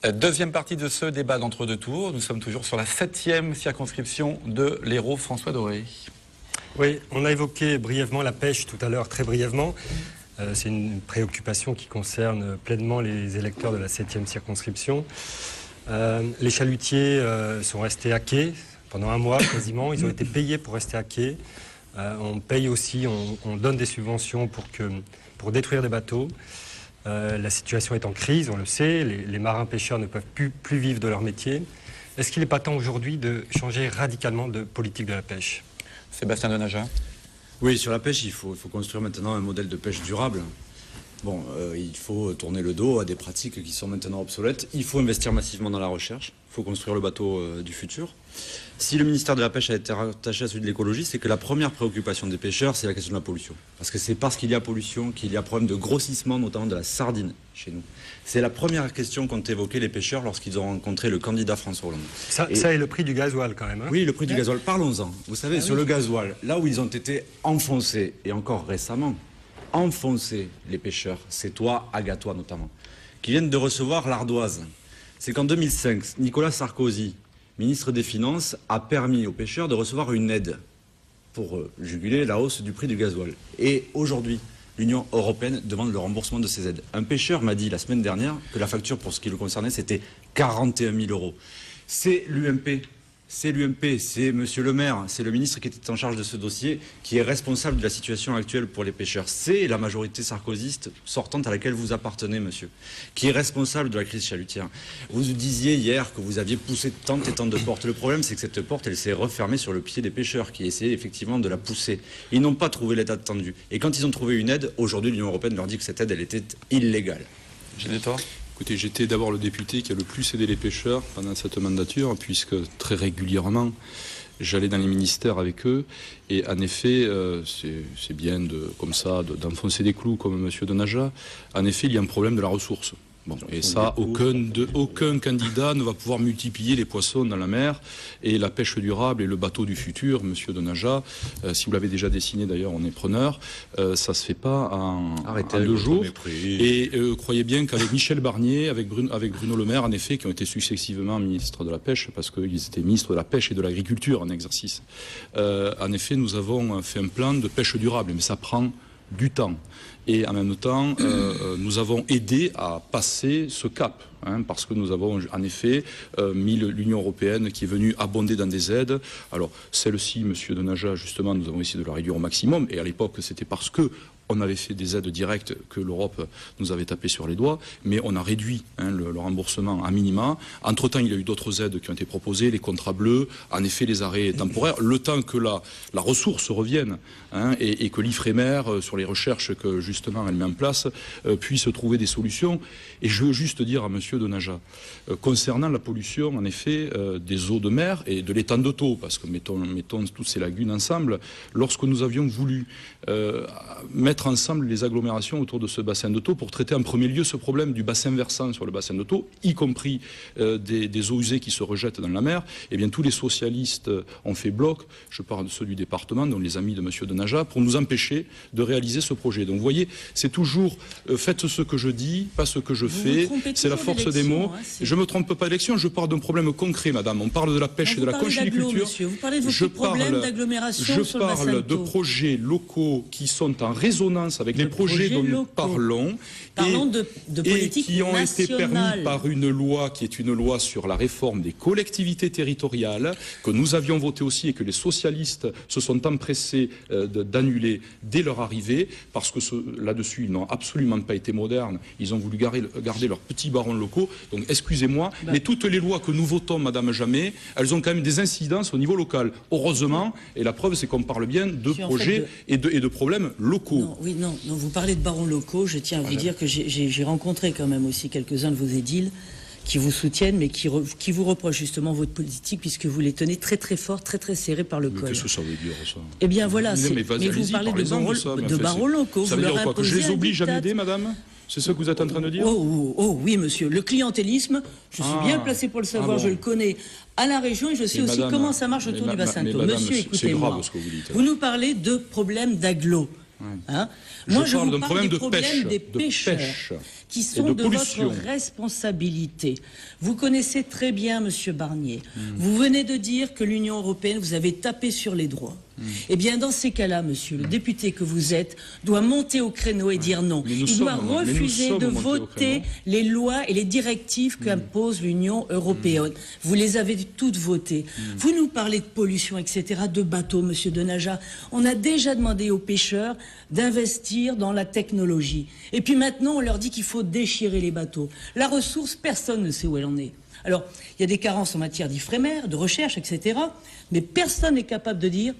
Deuxième partie de ce débat d'entre-deux tours. Nous sommes toujours sur la 7e circonscription de l'Hérault. François Doré. Oui, on a évoqué brièvement la pêche tout à l'heure, très brièvement. C'est une préoccupation qui concerne pleinement les électeurs de la 7e circonscription. Les chalutiers sont restés à quai pendant un mois quasiment. Ils ont été payés pour rester à quai. On paye aussi, on donne des subventions pour détruire des bateaux. La situation est en crise, on le sait. Les marins pêcheurs ne peuvent plus vivre de leur métier. Est-ce qu'il n'est pas temps aujourd'hui de changer radicalement de politique de la pêche ? Sébastien Denaja. Oui, sur la pêche, il faut construire maintenant un modèle de pêche durable. Bon, il faut tourner le dos à des pratiques qui sont maintenant obsolètes. Il faut investir massivement dans la recherche. Il faut construire le bateau du futur. Si le ministère de la Pêche a été rattaché à celui de l'écologie, c'est que la première préoccupation des pêcheurs, c'est la question de la pollution. Parce que c'est parce qu'il y a pollution qu'il y a problème de grossissement, notamment de la sardine chez nous. C'est la première question qu'ont évoqué les pêcheurs lorsqu'ils ont rencontré le candidat François Hollande. Ça est le prix du gasoil quand même. Hein. Oui, le prix du gasoil. Parlons-en. Vous savez, sur le gasoil, là où ils ont été enfoncés, et encore récemment, enfoncés les pêcheurs, c'est toi, Agatois notamment, qui viennent de recevoir l'ardoise. C'est qu'en 2005, Nicolas Sarkozy, ministre des Finances, a permis aux pêcheurs de recevoir une aide pour juguler la hausse du prix du gasoil. Et aujourd'hui, l'Union européenne demande le remboursement de ces aides. Un pêcheur m'a dit la semaine dernière que la facture pour ce qui le concernait, c'était 41 000 €. C'est l'UMP. C'est l'UMP, c'est Monsieur le maire, c'est le ministre qui était en charge de ce dossier, qui est responsable de la situation actuelle pour les pêcheurs. C'est la majorité sarkozyste sortante à laquelle vous appartenez, monsieur, qui est responsable de la crise chalutière. Vous disiez hier que vous aviez poussé tant et tant de portes. Le problème, c'est que cette porte, elle s'est refermée sur le pied des pêcheurs, qui essayaient effectivement de la pousser. Ils n'ont pas trouvé l'aide attendue. Et quand ils ont trouvé une aide, aujourd'hui, l'Union européenne leur dit que cette aide, elle était illégale. J'ai des torts. Écoutez, j'étais d'abord le député qui a le plus aidé les pêcheurs pendant cette mandature, puisque très régulièrement, j'allais dans les ministères avec eux. Et en effet, c'est bien d'enfoncer des clous comme M. Denaja. En effet, il y a un problème de la ressource. Bon, et ça, aucun candidat ne va pouvoir multiplier les poissons dans la mer. Et la pêche durable et le bateau du futur, monsieur Denaja, si vous l'avez déjà dessiné d'ailleurs, on est preneur, ça se fait pas en 2 jours. Et croyez bien qu'avec Michel Barnier, avec Bruno Le Maire, en effet, qui ont été successivement ministres de la pêche, parce qu'ils étaient ministres de la pêche et de l'agriculture en exercice, en effet, nous avons fait un plan de pêche durable, mais ça prend du temps. Et en même temps, nous avons aidé à passer ce cap, parce que nous avons en effet mis l'Union européenne qui est venue abonder dans des aides. Alors celle-ci, monsieur Denaja, justement, nous avons essayé de la réduire au maximum. Et à l'époque, c'était parce que on avait fait des aides directes que l'Europe nous avait tapé sur les doigts, mais on a réduit le remboursement à minima. Entre-temps, il y a eu d'autres aides qui ont été proposées, les contrats bleus, en effet les arrêts temporaires, le temps que la ressource revienne, et que l'IFREMER, sur les recherches que justement elle met en place, puisse trouver des solutions. Et je veux juste dire à monsieur Denaja, concernant la pollution, en effet, des eaux de mer et de l'étang de Thau, parce que mettons toutes ces lagunes ensemble, lorsque nous avions voulu mettre ensemble les agglomérations autour de ce bassin de Thau pour traiter en premier lieu ce problème du bassin versant sur le bassin de Thau, y compris des eaux usées qui se rejettent dans la mer, eh bien tous les socialistes ont fait bloc, je parle de ceux du département, dont les amis de M. Denaja, pour nous empêcher de réaliser ce projet. Donc vous voyez, c'est toujours faites ce que je dis, pas ce que je fais, c'est la force des mots. Je ne me trompe pas d'élection, je parle d'un problème concret, madame. On parle de la pêche et de la conchyliculture. Vous parlez de vos problèmes d'agglomération sur le bassin de Thau. Je parle de projets locaux qui sont en résonance avec les projets dont nous parlons et qui ont été permis par une loi qui est une loi sur la réforme des collectivités territoriales que nous avions voté aussi et que les socialistes se sont empressés d'annuler dès leur arrivée parce que là-dessus ils n'ont absolument pas été modernes, ils ont voulu garder leurs petits barons locaux. Donc excusez-moi, mais toutes les lois que nous votons, madame Jamet, elles ont quand même des incidences au niveau local. Heureusement, et la preuve c'est qu'on parle bien de projets et de problèmes locaux. Non, vous parlez de barons locaux, je tiens à vous dire que j'ai rencontré quand même aussi quelques-uns de vos édiles qui vous soutiennent, mais qui vous reprochent justement votre politique, puisque vous les tenez très très fort, très très serrés par le col. Qu'est-ce que ça veut dire, ça? Eh bien voilà, mais vous parlez de barons locaux. Ça veut dire quoi? Que je les oblige à m'aider, madame? C'est ce que vous êtes en train de dire? Oh oui, monsieur. Le clientélisme, je suis bien placé pour le savoir, je le connais à la région et je sais aussi comment ça marche autour du bassin de Thau. Monsieur, écoutez-moi, vous nous parlez de problèmes d'agglo. Hein? Je Moi, je parle vous d'un parle problème des de problèmes pêche, des de pêcheurs pêche qui et sont de de pollution. votre responsabilité. Vous connaissez très bien, Monsieur Barnier. Vous venez de dire que l'Union européenne vous avait tapé sur les droits. Eh bien, dans ces cas-là, monsieur, le député que vous êtes doit monter au créneau et dire non. Mais nous Il doit sommes- mais nous refuser sommes de montés au voter créneau. les lois et les directives qu'impose l'Union européenne. Vous les avez toutes votées. Vous nous parlez de pollution, etc., de bateaux, monsieur Denaja. On a déjà demandé aux pêcheurs d'investir dans la technologie. Et puis maintenant, on leur dit qu'il faut déchirer les bateaux. La ressource, personne ne sait où elle en est. Alors, il y a des carences en matière d'Ifremer, de recherche, etc., mais personne n'est capable de dire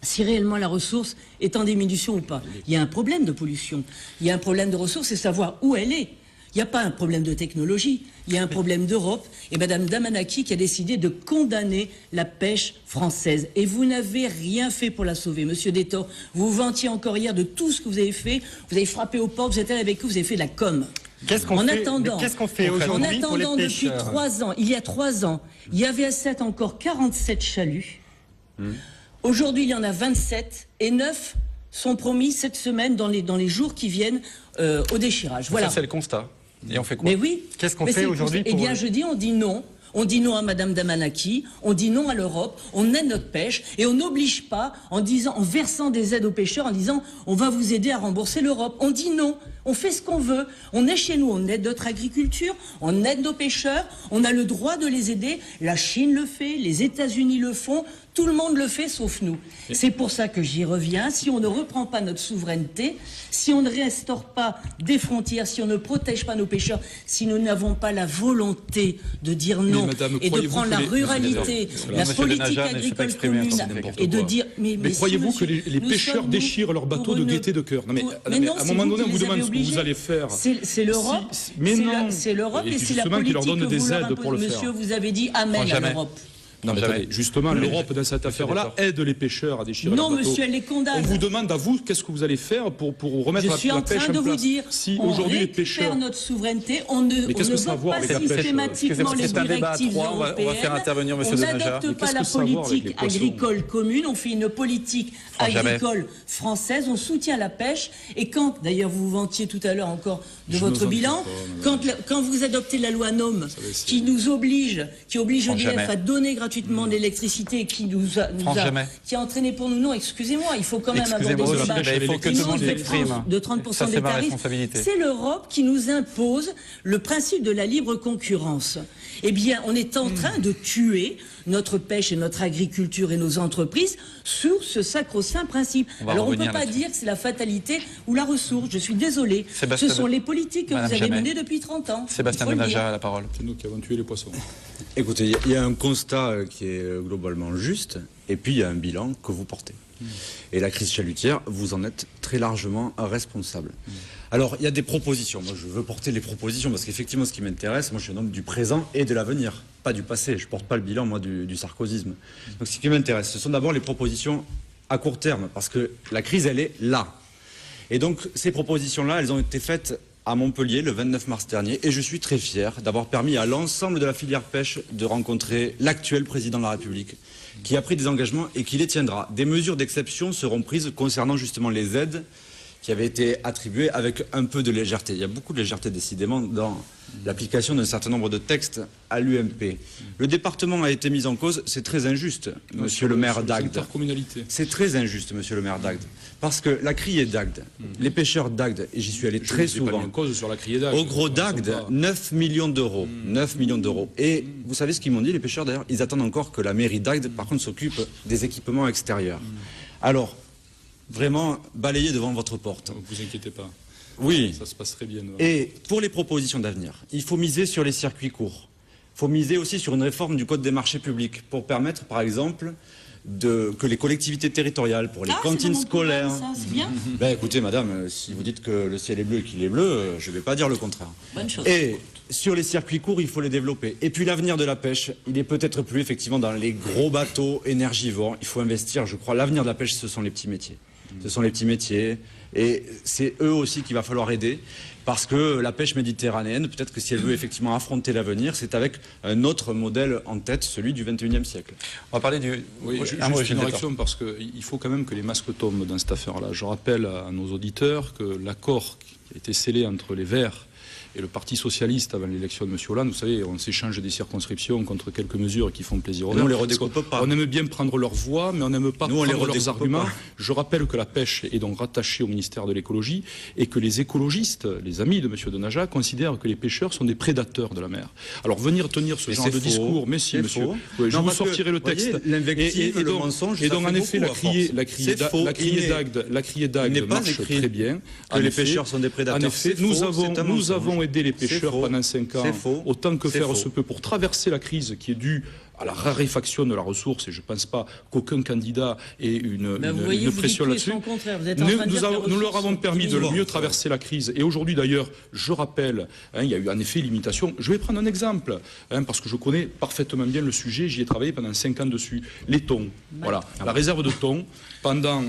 si réellement la ressource est en diminution ou pas. Il y a un problème de pollution, il y a un problème de ressources, c'est savoir où elle est. Il n'y a pas un problème de technologie, il y a un problème d'Europe. Et Mme Damanaki qui a décidé de condamner la pêche française. Et vous n'avez rien fait pour la sauver. Monsieur Détor, vous vantiez encore hier de tout ce que vous avez fait. Vous avez frappé aux portes, vous êtes allé avec eux, vous avez fait de la com. Qu'est-ce qu'on fait aujourd'hui pour les depuis pêcheurs 3 ans, il y a 3 ans, il y avait à 7 encore 47 chaluts. Aujourd'hui, il y en a 27 et 9 sont promis cette semaine dans les jours qui viennent au déchirage. Voilà. Ça, c'est le constat. Et on fait quoi? Mais oui. Qu'est-ce qu'on Mais fait c'est le aujourd'hui constat. Eh bien, je dis, on dit non. On dit non à Madame Damanaki, on dit non à l'Europe, on aide notre pêche et on n'oblige pas en versant des aides aux pêcheurs, en disant on va vous aider à rembourser l'Europe. On dit non, on fait ce qu'on veut. On est chez nous, on aide notre agriculture, on aide nos pêcheurs, on a le droit de les aider. La Chine le fait, les États-Unis le font, tout le monde le fait sauf nous. C'est pour ça que j'y reviens. Si on ne reprend pas notre souveraineté, si on ne restaure pas des frontières, si on ne protège pas nos pêcheurs, si nous n'avons pas la volonté de dire non madame, et de croyez-vous prendre que la les- ruralité, la Monsieur politique Denaja ne s'est pas agricole exprimé, commune c'est n'importe et de quoi. dire Mais si, croyez-vous que monsieur, les nous pêcheurs sommes, nous, déchirent leurs bateaux pour de une- gaieté de cœur? Non, mais, pour- non, mais mais non, à un c'est moment vous donné, qui on vous les demande avez ce que vous obligés. allez faire. C'est l'Europe, mais non. c'est l'Europe Et et c'est la justement, qui leur politique donne que des vous leur aides pour le imposez. faire. Monsieur, vous avez dit amen à Jamais. l'Europe. Non, mais Jamais. attendez, justement, l'Europe, dans cette affaire-là, aide les pêcheurs à déchirer Non, leurs bateaux. monsieur, elle les condamne. On vous demande à vous, qu'est-ce que vous allez faire pour remettre Je suis la en pêche train de en vous place? dire, Si on aujourd'hui les récupère pêcheurs... notre souveraineté, on ne qu'est-ce que ça a à vote voir pas avec la pêche systématiquement les C'est un débat à directives trois, on va européennes. faire intervenir monsieur On Denaja. n'adopte Mais pas qu'est-ce la que ça a à voir avec les politique poissons agricole commune, on fait une politique Jamais. agricole française, on soutient la pêche. Et quand, d'ailleurs vous vous vantiez tout à l'heure encore de Je me votre vante bilan, pas, quand vous adoptez la loi NOM, c'est- qui nous oblige, qui oblige EDF Jamais. à donner gratuitement de l'électricité, Jamais. qui a entraîné pour nous, non, excusez-moi, il faut quand même aborder Excusez-moi, ce débat. il faut que tout le monde s'exprime. De 30% Ça, c'est des ma tarifs. responsabilité. C'est l'Europe qui nous impose le principe de la libre concurrence. Eh bien, on est en train de tuer notre pêche et notre agriculture et nos entreprises sur ce sacro-saint principe. On va Alors, on ne revenir peut pas là-dessus. dire que c'est la fatalité ou la ressource. Je suis désolé. Sébastien Ce sont de- les politiques que Madame vous avez Jamais. menées depuis 30 ans. Sébastien Il faut le dire. Denaja a la parole. C'est nous qui avons tué les poissons. Écoutez, il y a un constat qui est globalement juste, et puis il y a un bilan que vous portez. Et la crise chalutière, vous en êtes très largement responsable. Alors, il y a des propositions. Moi, je veux porter les propositions, parce qu'effectivement, ce qui m'intéresse, moi, je suis un homme du présent et de l'avenir, pas du passé. Je ne porte pas le bilan, moi, du sarkozysme. Donc, ce qui m'intéresse, ce sont d'abord les propositions à court terme, parce que la crise, elle est là. Et donc, ces propositions-là, elles ont été faites à Montpellier le 29 mars dernier, et je suis très fier d'avoir permis à l'ensemble de la filière pêche de rencontrer l'actuel président de la République, qui a pris des engagements et qui les tiendra. Des mesures d'exception seront prises concernant justement les aides qui avaient été attribuées avec un peu de légèreté. Il y a beaucoup de légèreté décidément dans l'application d'un certain nombre de textes à l'UMP. Le département a été mis en cause, c'est très injuste, monsieur le maire d'Agde. Intercommunalité. C'est très injuste, monsieur le maire d'Agde, parce que la criée d'Agde, les pêcheurs d'Agde, et j'y suis allé très Je n'ai pas mis souvent, en cause sur la criée d'Agde. au gros d'Agde, 9 millions d'euros. 9 millions d'euros. Et vous savez ce qu'ils m'ont dit, les pêcheurs d'ailleurs? Ils attendent encore que la mairie d'Agde, par contre, s'occupe des équipements extérieurs. Alors, vraiment, balayez devant votre porte. Ne vous inquiétez pas. Oui. Ça se passe très bien. Et pour les propositions d'avenir, il faut miser sur les circuits courts. Il faut miser aussi sur une réforme du Code des marchés publics pour permettre, par exemple, que les collectivités territoriales, pour les Ah, c'est cantines dans mon programme, scolaires... ça, c'est bien. Ben écoutez, madame, si vous dites que le ciel est bleu et qu'il est bleu, je ne vais pas dire le contraire. Bonne chose. Et sur les circuits courts, il faut les développer. Et puis l'avenir de la pêche, il est peut-être plus effectivement dans les gros bateaux énergivores. Il faut investir, je crois. L'avenir de la pêche, ce sont les petits métiers. ce sont les petits métiers. Et c'est eux aussi qu'il va falloir aider. Parce que la pêche méditerranéenne, peut-être que si elle veut effectivement affronter l'avenir, c'est avec un autre modèle en tête, celui du 21e siècle. On va parler du... Oui, juste une réaction, parce qu'il faut quand même que les masques tombent dans cette affaire-là. Je rappelle à nos auditeurs que l'accord qui a été scellé entre les Verts et le Parti Socialiste avant l'élection de M. Hollande, vous savez, on s'échange des circonscriptions contre quelques mesures qui font plaisir aux Verts. Nous, on les redécoupe pas. On aime bien prendre leur voix, mais on n'aime pas prendre leurs arguments. Pas. Je rappelle que la pêche est donc rattachée au ministère de l'écologie et que les écologistes, les amis de M. Denaja, considèrent que les pêcheurs sont des prédateurs de la mer. Alors venir tenir ce genre de discours, mais si, monsieur, je vous sortirai le texte. L'invective, le mensonge, et donc en effet, la criée d'Agde marche très bien. Que les pêcheurs sont des prédateurs. En effet, nous avons aidé les pêcheurs pendant 5 ans, autant que faire se peut, pour traverser la crise qui est due à la raréfaction de la ressource, et je ne pense pas qu'aucun candidat ait une pression là-dessus. Nous leur avons permis de mieux traverser la crise. Et aujourd'hui, d'ailleurs, je rappelle, il y a eu en effet limitation. Je vais prendre un exemple, parce que je connais parfaitement bien le sujet. J'y ai travaillé pendant 5 ans dessus. Les thons. Voilà. La réserve de thon, pendant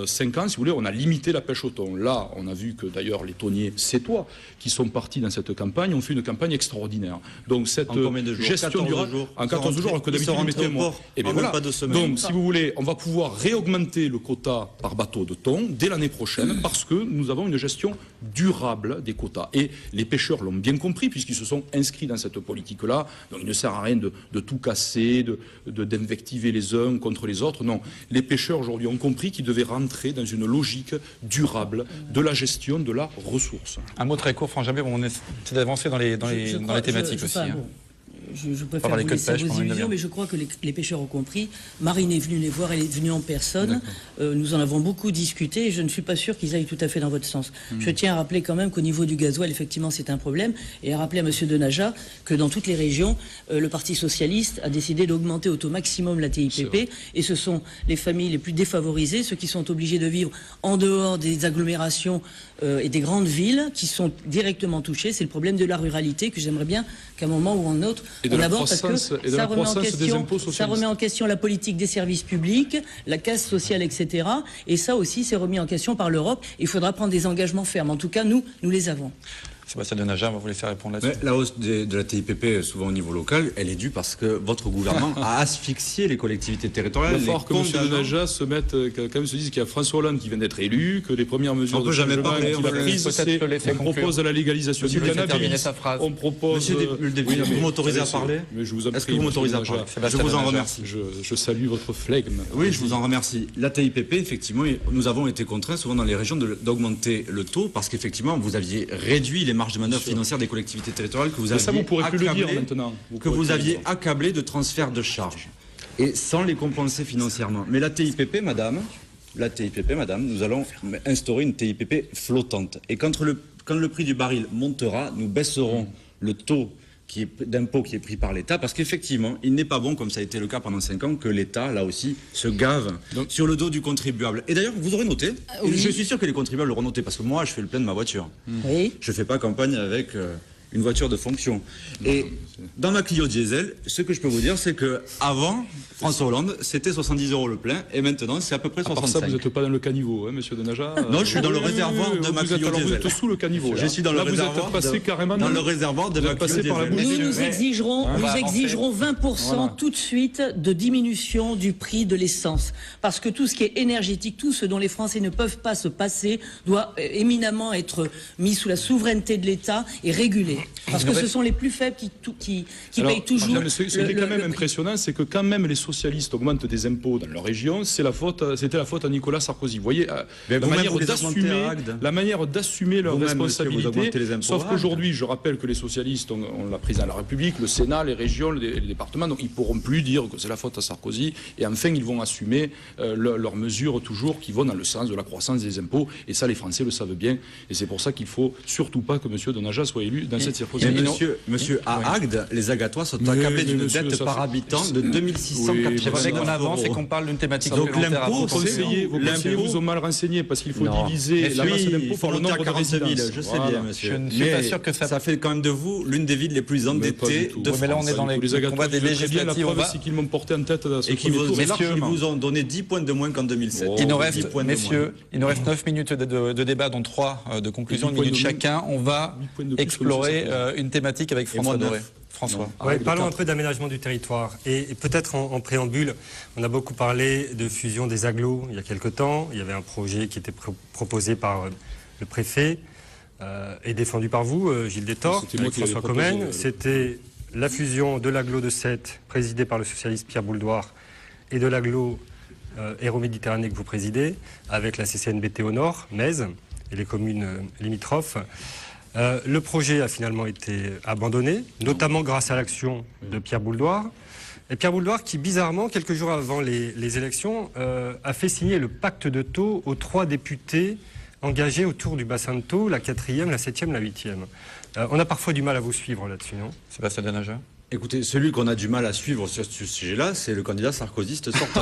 5 ans, si vous voulez, on a limité la pêche au thon. Là, on a vu que d'ailleurs les thoniers sétois qui sont partis dans cette campagne ont fait une campagne extraordinaire. Donc cette gestion durable, en 14 jours, alors que d'habitude ils mettaient un mois. Et bien voilà. Donc si vous voulez, on va pouvoir réaugmenter le quota par bateau de thon dès l'année prochaine parce que nous avons une gestion durable des quotas. Et les pêcheurs l'ont bien compris puisqu'ils se sont inscrits dans cette politique-là. Donc il ne sert à rien de tout casser, d'invectiver les uns contre les autres. Non, les pêcheurs aujourd'hui ont compris qu'ils devaient rentrer dans une logique durable de la gestion de la ressource. Un mot très court, Franck Jambet, on essaie d'avancer dans les thématiques aussi. Je préfère vous laisser vos illusions, mais je crois que les pêcheurs ont compris. Marine est venue les voir, elle est venue en personne. Nous en avons beaucoup discuté et je ne suis pas sûr qu'ils aillent tout à fait dans votre sens. Je tiens à rappeler quand même qu'au niveau du gasoil, effectivement, c'est un problème. Et à rappeler à M. Denaja que dans toutes les régions, le Parti Socialiste a décidé d'augmenter au taux maximum la TIPP. Et ce sont les familles les plus défavorisées, ceux qui sont obligés de vivre en dehors des agglomérations et des grandes villes, qui sont directement touchés. C'est le problème de la ruralité que j'aimerais bien qu'à un moment ou un autre, on aborde parce que ça remet en question la politique des services publics, la casse sociale, etc. Et ça aussi, c'est remis en question par l'Europe. Il faudra prendre des engagements fermes. En tout cas, nous les avons. Sébastien Denaja, on va vous laisser répondre là-dessus. La hausse de la TIPP, souvent au niveau local, elle est due parce que votre gouvernement a asphyxié les collectivités territoriales. Il va falloir que M. Denaja se mette, quand même se dise qu'il y a François Hollande qui vient d'être élu, que les premières mesures de changement qu'il a prises, on propose la légalisation du cannabis. On propose... Monsieur le député, vous m'autorisez à parler? Est-ce que vous m'autorisez à parler? Je vous en remercie. Je salue votre flegme. Oui, je vous en remercie. La TIPP, effectivement, nous avons été contraints souvent dans les régions d'augmenter le taux parce qu'effectivement, vous aviez réduit les marges de manœuvre financières des collectivités territoriales que vous aviez accablé de transferts de charges et sans les compenser financièrement. Mais la TIPP, madame, nous allons instaurer une TIPP flottante. Et quand le prix du baril montera, nous baisserons le taux d'impôt qui est pris par l'État, parce qu'effectivement, il n'est pas bon, comme ça a été le cas pendant 5 ans, que l'État, là aussi, se gave sur le dos du contribuable. Et d'ailleurs, vous aurez noté, et je suis sûr que les contribuables l'auront noté, parce que moi, je fais le plein de ma voiture. Oui. Je ne fais pas campagne avec une voiture de fonction. Et dans ma Clio diesel, ce que je peux vous dire, c'est que avant François Hollande, c'était 70 € le plein, et maintenant, c'est à peu près 65. À part ça, vous n'êtes pas dans le caniveau, hein, monsieur Denaja. Non, je suis dans le réservoir de ma Clio diesel. Vous êtes sous le caniveau. Je suis dans le réservoir. Vous êtes passé carrément dans le réservoir de ma Clio diesel. Nous exigerons 20% tout de suite de diminution du prix de l'essence. Parce que tout ce qui est énergétique, tout ce dont les Français ne peuvent pas se passer, doit éminemment être mis sous la souveraineté de l'État et régulé. Parce que ce sont les plus faibles qui payent toujours. Ce qui est quand même impressionnant, c'est que quand même les socialistes augmentent des impôts dans leur région, c'était la faute à Nicolas Sarkozy. Vous voyez, la manière d'assumer leurs responsabilités. Sauf qu'aujourd'hui, je rappelle que les socialistes ont la présidence de la République, le Sénat, les régions, les départements, donc ils ne pourront plus dire que c'est la faute à Sarkozy. Et enfin, ils vont assumer leurs mesures toujours qui vont dans le sens de la croissance des impôts. Et ça, les Français le savent bien. Et c'est pour ça qu'il ne faut surtout pas que M. Denaja soit élu dans cette cette Mais circonscription. monsieur, à Agde, les Agatois sont accablés d'une monsieur, dette ça par fait- habitant de 2689 J'aimerais qu'on euros. avance et qu'on parle d'une thématique Donc supplémentaire l'impôt, à Vos proposer. conseillers vous ont mal renseigné parce qu'il faut Non. diviser la masse d'impôt il faut par le monter à nombre de 40 000, résidences. je sais Voilà. bien, monsieur. Je ne suis pas sûr que ça- fait quand même de vous l'une des villes les plus Mais pas endettées du tout. de Ouais, mais là, on France. est dans les Agatois, combats des je le sais bien, législatives. La On preuve, va- c'est qu'ils m'ont porté en tête dans ce Et qui premier tour. vous ont donné 10 points de moins qu'en 2007. Oh, Il nous 10 reste, points de messieurs, il nous reste 9 minutes de débat, dont 3 de conclusion, une points minute de moins. chacun. On va 8 points de plus explorer que le une thématique avec François moi, Doré. neuf. François. Ouais, de parlons un quatre. peu d'aménagement du territoire. Et peut-être en préambule, on a beaucoup parlé de fusion des agglos il y a quelque temps. Il y avait un projet qui était proposé par le préfet et défendu par vous, Gilles Détort, C'était moi avec qui l'avais François proposé, Comène. C'était la fusion de l'agglo de Sète, présidée par le socialiste Pierre Bouldoir, et de l'agglo Hérault-Méditerranée que vous présidez, avec la CCNBT au nord, Metz, et les communes limitrophes. Le projet a finalement été abandonné, notamment grâce à l'action de Pierre Bouldoir. Et Pierre Bouldoir qui, bizarrement, quelques jours avant les élections, a fait signer le pacte de Thau aux 3 députés engagés autour du bassin de Thau, la 4e, la 7e, la 8e. On a parfois du mal à vous suivre là-dessus, non? Sébastien Denaja. Écoutez, celui qu'on a du mal à suivre sur ce sujet-là, c'est le candidat sarkozyste sortant.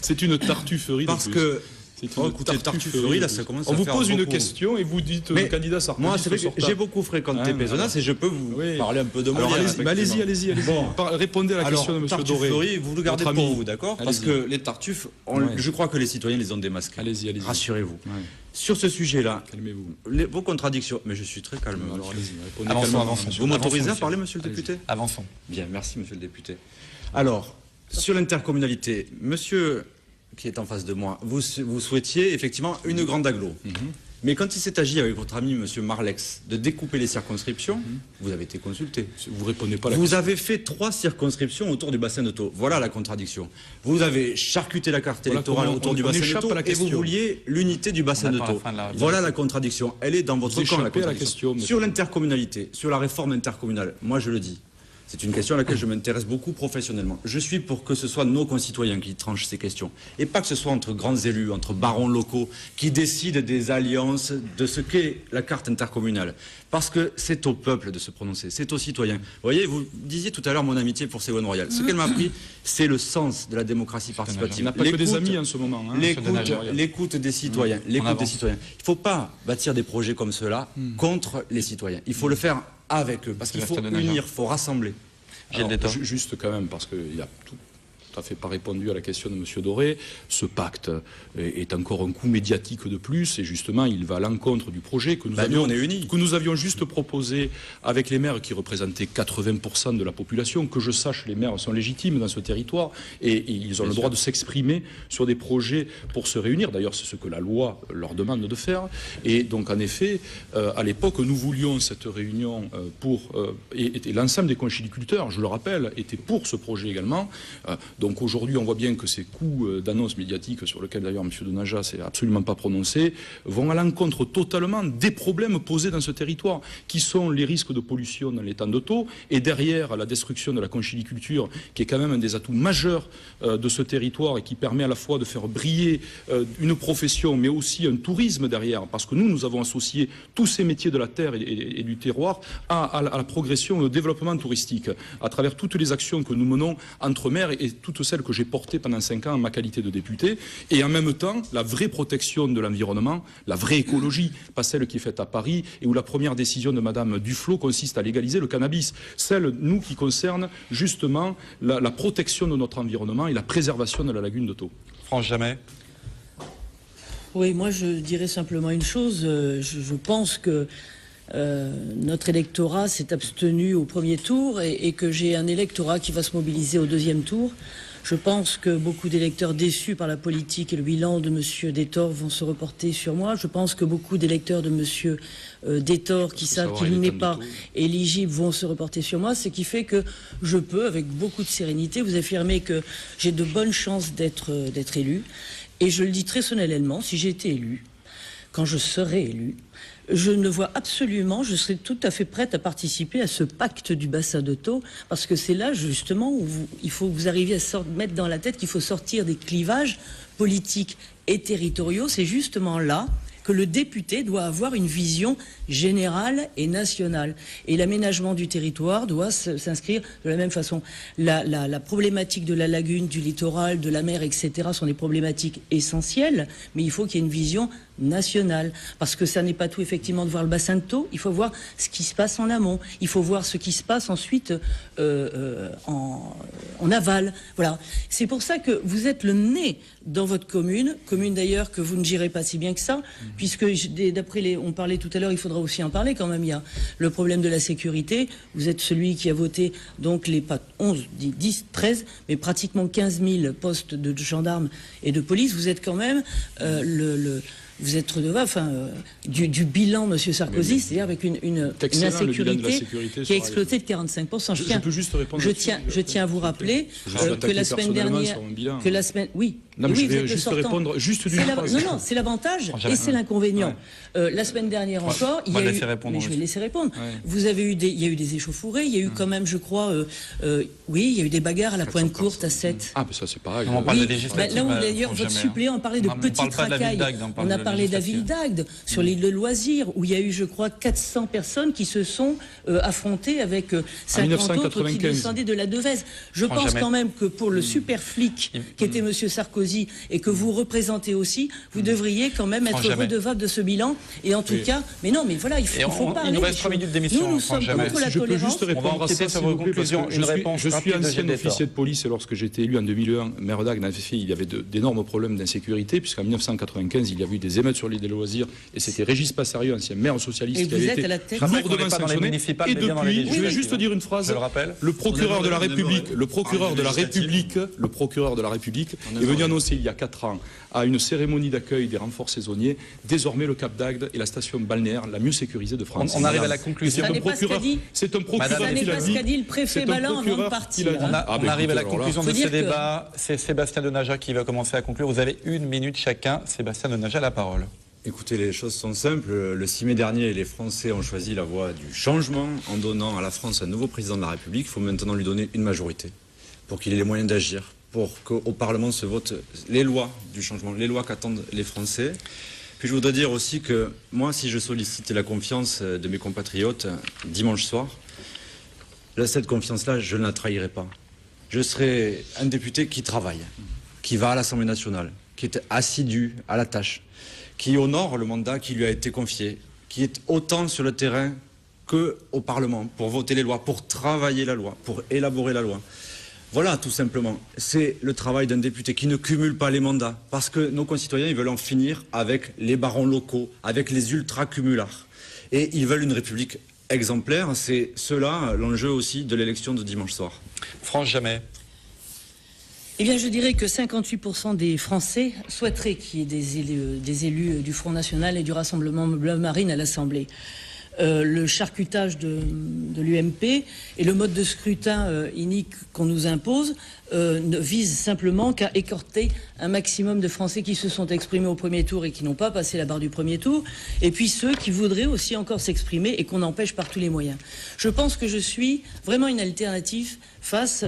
C'est une tartufferie. Parce de plus. que, C'est oh, une écoutez, tartufferie, là, ça commence On à vous faire pose une beaucoup. question et vous dites Mais le candidat Sarkozy. moi, c'est vrai que sortant. j'ai beaucoup fréquenté Ouais, Pézenas et je peux vous Oui. parler un peu de Alors Molière. allez-y. effectivement. Bon. Répondez à la question de Alors, M. Doré. tartufferie, vous le gardez Votre pour ami. vous, d'accord? Parce Allez-y. que les tartuffes, Ouais. je crois que les citoyens les ont démasqués. Allez-y. Rassurez-vous. Ouais. Sur ce sujet-là, Calmez-vous. vos contradictions, mais je suis très calme. Alors monsieur. allez-y. Répondez Avançons, calmement. avançons. Vous m'autorisez à Avançons, parler, monsieur le Allez-y. député? Avançons. Bien, merci, monsieur le député. Alors, sur l'intercommunalité, monsieur qui est en face de moi, vous souhaitiez effectivement une grande agglo. Mais quand il s'est agi avec votre ami monsieur Marlex de découper les circonscriptions, vous avez été consulté. Vous répondez pas à la Vous question. avez fait 3 circonscriptions autour du bassin de Thau. Voilà la contradiction. Vous avez charcuté la carte Voilà électorale comment autour on du bassin de échappe Thau à la et vous question. vouliez l'unité du bassin On de attend la Thau. fin de la- Voilà la contradiction. Elle est dans votre Vous camp, la échappez à la contradiction. question, Sur l'intercommunalité, sur la réforme intercommunale, moi je le dis. C'est une question à laquelle je m'intéresse beaucoup professionnellement. Je suis pour que ce soit nos concitoyens qui tranchent ces questions. Et pas que ce soit entre grands élus, entre barons locaux, qui décident des alliances de ce qu'est la carte intercommunale. Parce que c'est au peuple de se prononcer, c'est aux citoyens. Vous voyez, vous disiez tout à l'heure mon amitié pour Ségolène Royal. Ce qu'elle m'a appris, c'est le sens de la démocratie participative. Il n'a pas que des L'écoute- amis en ce moment. hein. L'écoute des citoyens. On L'écoute des avance. citoyens. Il ne faut pas bâtir des projets comme ceux-là contre les citoyens. Il faut le faire avec eux. Parce qu'il faut Sébastien Denaja. unir, il faut rassembler. Gilles Détort. Juste quand même, parce qu'il a tout à fait pas répondu à la question de M. Doré, ce pacte est encore un coup médiatique de plus et justement il va à l'encontre du projet que nous, Bah, nous, on est unis. que nous avions juste proposé avec les maires qui représentaient 80% de la population. Que je sache, les maires sont légitimes dans ce territoire et ils ont le droit de s'exprimer sur des projets pour se réunir. D'ailleurs, c'est ce que la loi leur demande de faire. Et donc en effet, à l'époque, nous voulions cette réunion et l'ensemble des conchyliculteurs, je le rappelle, étaient pour ce projet également. Donc aujourd'hui, on voit bien que ces coups d'annonce médiatique, sur lesquels d'ailleurs M. Denaja s'est absolument pas prononcé, vont à l'encontre totalement des problèmes posés dans ce territoire, qui sont les risques de pollution dans l'étang de Thau, et derrière la destruction de la conchyliculture, qui est quand même un des atouts majeurs de ce territoire et qui permet à la fois de faire briller une profession, mais aussi un tourisme derrière, parce que nous avons associé tous ces métiers de la terre et du terroir à la progression et au développement touristique, à travers toutes les actions que nous menons entre maires et toutes celles que j'ai portées pendant 5 ans en ma qualité de député, et en même temps la vraie protection de l'environnement, la vraie écologie, pas celle qui est faite à Paris et où la première décision de Madame Duflot consiste à légaliser le cannabis, celle, nous, qui concerne justement la protection de notre environnement et la préservation de la lagune de Thau. France Jamais. Oui, moi je dirais simplement une chose. Je pense que notre électorat s'est abstenu au premier tour et que j'ai un électorat qui va se mobiliser au deuxième tour. Je pense que beaucoup d'électeurs déçus par la politique et le bilan de M. Détort vont se reporter sur moi. Je pense que beaucoup d'électeurs de M. Détort qui savent qu'il n'est pas éligible vont se reporter sur moi. Ce qui fait que je peux, avec beaucoup de sérénité, vous affirmer que j'ai de bonnes chances d'être élu. Et je le dis très solennellement, si j'ai été élu, quand je serai élu, je ne vois absolument, je serai tout à fait prête à participer à ce pacte du bassin de Thau, parce que c'est là justement où il faut que vous arriviez à mettre dans la tête qu'il faut sortir des clivages politiques et territoriaux. C'est justement là que le député doit avoir une vision générale et nationale. Et l'aménagement du territoire doit s'inscrire de la même façon. La problématique de la lagune, du littoral, de la mer, etc. sont des problématiques essentielles, mais il faut qu'il y ait une vision nationale. Parce que ça n'est pas tout, effectivement, de voir le bassin de Thau. Il faut voir ce qui se passe en amont. Il faut voir ce qui se passe ensuite en aval. Voilà. C'est pour ça que vous êtes le nez dans votre commune d'ailleurs que vous ne gérez pas si bien que ça, puisque d'après on parlait tout à l'heure, il faudra aussi en parler quand même, il y a le problème de la sécurité. Vous êtes celui qui a voté donc les pas 11, 10, 13, mais pratiquement 15 000 postes de gendarmes et de police. Vous êtes quand même vous êtes redevable du bilan, Monsieur Sarkozy, c'est-à-dire avec une insécurité qui a explosé de 45%. Je peux juste répondre. Je tiens à vous rappeler que la semaine dernière, oui. Non, mais je vais juste répondre juste d'une phrase. Non, c'est l'avantage et c'est l'inconvénient. La semaine dernière encore, il y a eu... Mais je vais laisser répondre. Vous avez eu il y a eu des échauffourées, il y a eu quand même, je crois, oui, il y a eu des bagarres à la Pointe Courte, à 7. Ah, mais ça, c'est pareil. On parle de législatives. Là où d'ailleurs votre suppléant parlait de petites racailles. On a parlé d'Aville d'Agde, sur l'île de loisirs, où il y a eu, je crois, 400 personnes qui se sont affrontées avec 50 autres qui descendaient de la Devèze. Je pense quand même que pour le super flic qui était Monsieur Sarkozy et que vous représentez aussi, vous devriez quand même être redevable de ce bilan. Et en tout cas, mais non, mais voilà, il faut parler. Il nous reste 3 minutes d'émission. Nous sommes contre la tolérance. Je peux juste répondre à ça, sur vos conclusions. Je suis ancien officier de police et lorsque j'ai été élu en 2001, maire d'Agde, il y avait d'énormes problèmes d'insécurité, puisqu'en 1995, il y avait eu des émeutes sur l'île des loisirs, et c'était Régis Passarieux, ancien maire socialiste, qui avait été lourdement sanctionné. Et depuis, je vais juste dire une phrase, le procureur de la République est venu annoncer il y a 4 ans à une cérémonie d'accueil des renforts saisonniers, désormais le Cap d'Agde est la station balnéaire la mieux sécurisée de France. On arrive à la conclusion. C'est un procureur qui l'a dit. Ce qu'a dit le préfet Ballin avant de partir. On arrive à la conclusion de ce débat. C'est Sébastien Denaja qui va commencer à conclure. Vous avez 1 minute chacun. Sébastien Denaja, la parole. Écoutez, les choses sont simples. Le 6 mai dernier, les Français ont choisi la voie du changement en donnant à la France un nouveau président de la République. Il faut maintenant lui donner une majorité pour qu'il ait les moyens d'agir, pour qu'au Parlement se votent les lois du changement, les lois qu'attendent les Français. Puis je voudrais dire aussi que moi, si je sollicite la confiance de mes compatriotes dimanche soir, cette confiance-là, je ne la trahirai pas. Je serai un député qui travaille, qui va à l'Assemblée nationale, qui est assidu à la tâche, qui honore le mandat qui lui a été confié, qui est autant sur le terrain qu'au Parlement, pour voter les lois, pour travailler la loi, pour élaborer la loi. Voilà, tout simplement. C'est le travail d'un député qui ne cumule pas les mandats, parce que nos concitoyens, ils veulent en finir avec les barons locaux, avec les ultra-cumulards. Et ils veulent une République exemplaire. C'est cela l'enjeu aussi de l'élection de dimanche soir. France Jamais. Eh bien, je dirais que 58% des Français souhaiteraient qu'il y ait des élus du Front National et du Rassemblement Bleu Marine à l'Assemblée. Le charcutage de l'UMP et le mode de scrutin inique qu'on nous impose ne vise simplement qu'à écorter un maximum de Français qui se sont exprimés au premier tour et qui n'ont pas passé la barre du premier tour, et puis ceux qui voudraient aussi encore s'exprimer et qu'on empêche par tous les moyens. Je pense que je suis vraiment une alternative face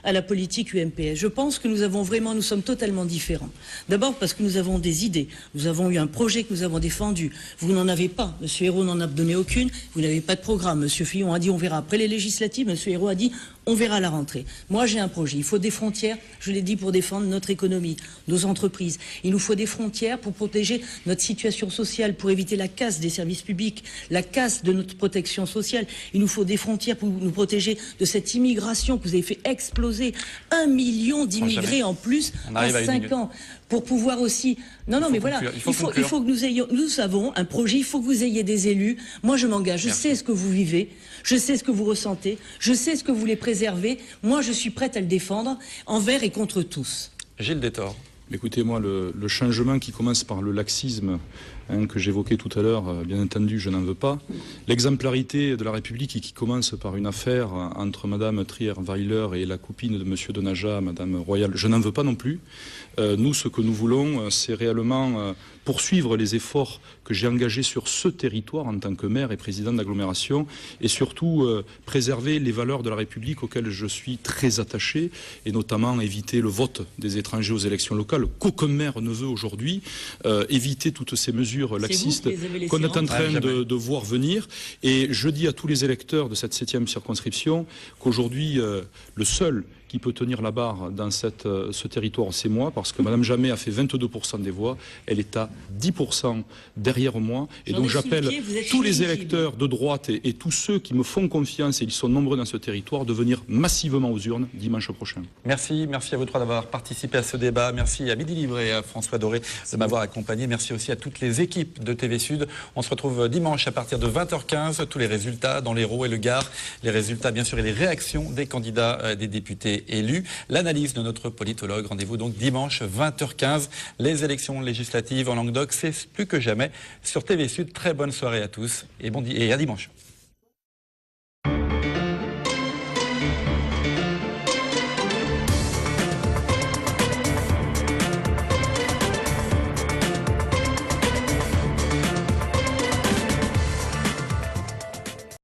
à la politique UMPS. Je pense que nous sommes totalement différents. D'abord parce que nous avons des idées, nous avons eu un projet que nous avons défendu. Vous n'en avez pas, M. Hérault n'en a donné aucune, vous n'avez pas de programme. M. Fillon a dit on verra après les législatives, M. Hérault a dit on verra à la rentrée. Moi j'ai un projet, il faut des frontières, je l'ai dit, pour défendre notre économie, nos entreprises. Il nous faut des frontières pour protéger notre situation sociale, pour éviter la casse des services publics, la casse de notre protection sociale. Il nous faut des frontières pour nous protéger de cette immigration que vous avez fait exploser. 1 million d'immigrés en plus en 5 ans. Pour pouvoir aussi... Non, mais voilà, il faut que nous avons un projet, il faut que vous ayez des élus. Moi, je m'engage, je sais ce que vous vivez, je sais ce que vous ressentez, je sais ce que vous voulez préserver. Moi, je suis prête à le défendre envers et contre tous. Gilles Détord. Écoutez, moi, le changement qui commence par le laxisme que j'évoquais tout à l'heure, bien entendu, je n'en veux pas. L'exemplarité de la République qui commence par une affaire entre Mme Trier-Weiler et la copine de M. Denaja, Mme Royal, je n'en veux pas non plus. Nous, ce que nous voulons, c'est réellement poursuivre les efforts que j'ai engagés sur ce territoire en tant que maire et président d'agglomération, et surtout préserver les valeurs de la République auxquelles je suis très attaché, et notamment éviter le vote des étrangers aux élections locales, qu'aucun maire ne veut aujourd'hui, éviter toutes ces mesures mesures laxistes vous qui les avez laissés qu'on est en train jamais. de voir venir. Et je dis à tous les électeurs de cette 7e circonscription qu'aujourd'hui, le seul qui peut tenir la barre dans ce territoire, c'est moi, parce que Mme Jamet a fait 22% des voix, elle est à 10% derrière moi, et donc j'appelle tous les électeurs de droite et tous ceux qui me font confiance, et ils sont nombreux dans ce territoire, de venir massivement aux urnes dimanche prochain. Merci à vous trois d'avoir participé à ce débat. Merci à Midi Libre et à François Doré de m'avoir accompagné. Merci aussi à toutes les équipes de TV Sud. On se retrouve dimanche à partir de 20h15. Tous les résultats dans l'Hérault et le Gard. Les résultats, bien sûr, et les réactions des candidats, des députés élus. L'analyse de notre politologue. Rendez-vous donc dimanche 20h15. Les élections législatives en Languedoc, c'est plus que jamais sur TV Sud. Très bonne soirée à tous et à dimanche.